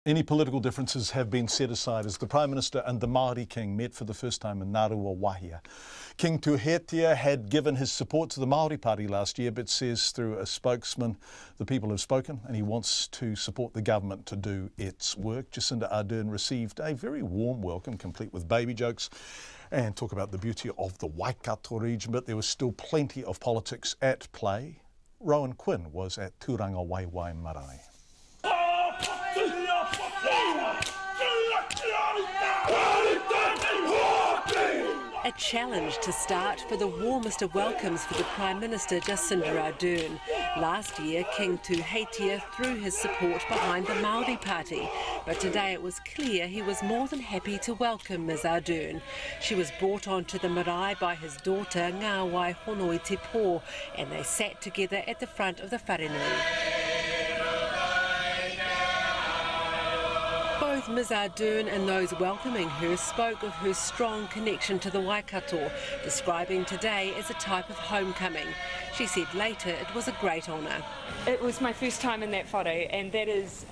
Any political differences have been set aside as the Prime Minister and the Māori King met for the first time in Ngāruawahia. King Tūheitia had given his support to the Māori Party last year, but says through a spokesman the people have spoken and he wants to support the government to do its work. Jacinda Ardern received a very warm welcome, complete with baby jokes, and talk about the beauty of the Waikato region, but there was still plenty of politics at play. Rowan Quinn was at Tūranga Waiwai Marae. A challenge to start for the warmest of welcomes for the Prime Minister Jacinda Ardern. Last year, King Tūheitia threw his support behind the Māori Party, but today it was clear he was more than happy to welcome Ms Ardern. She was brought onto the marae by his daughter Ngāwai Honoi Te Pō, and they sat together at the front of the wharenui. Both Ms Ardern and those welcoming her spoke of her strong connection to the Waikato, describing today as a type of homecoming. She said later it was a great honour. It was my first time in that whare, and that is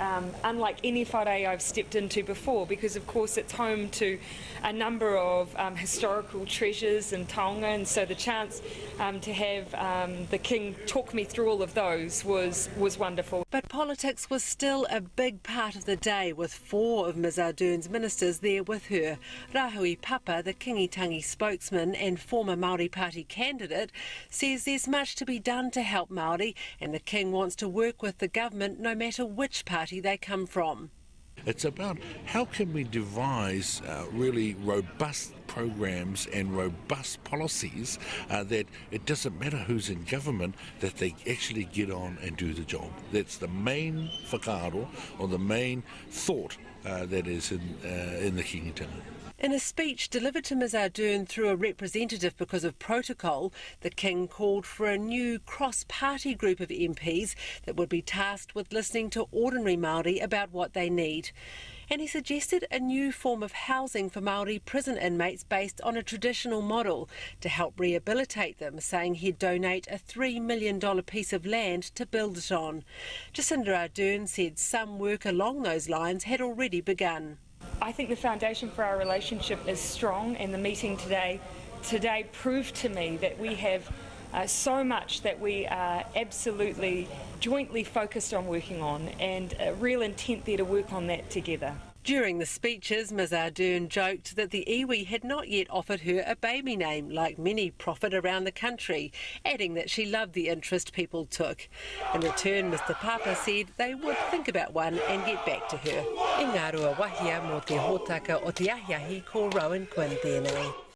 unlike any whare I've stepped into before, because of course it's home to a number of historical treasures and taonga, and so the chance to have the King talk me through all of those was wonderful. But politics was still a big part of the day, with 4 of Ms Ardern's ministers there with her. Rahui Papa, the Kingitangi spokesman and former Māori Party candidate, says there's much to be done to help Māori, and the King wants to work with the government no matter which party they come from. It's about how can we devise really robust programs and robust policies that it doesn't matter who's in government, that they actually get on and do the job. That's the main whakaaro, or the main thought that is in the Kingitangi. In a speech delivered to Ms Ardern through a representative because of protocol, the King called for a new cross-party group of MPs that would be tasked with listening to ordinary Māori about what they need. And he suggested a new form of housing for Māori prison inmates based on a traditional model to help rehabilitate them, saying he'd donate a $3 million piece of land to build it on. Jacinda Ardern said some work along those lines had already begun. I think the foundation for our relationship is strong, and the meeting today proved to me that we have so much that we are absolutely jointly focused on working on, and a real intent there to work on that together. During the speeches, Ms Ardern joked that the iwi had not yet offered her a baby name, like many prophet around the country, adding that she loved the interest people took. In return, Mr Papa said they would think about one and get back to her. I Ngāruawahia mō te hōtaka o te ahiahi ko Rowan Quinn tēnei.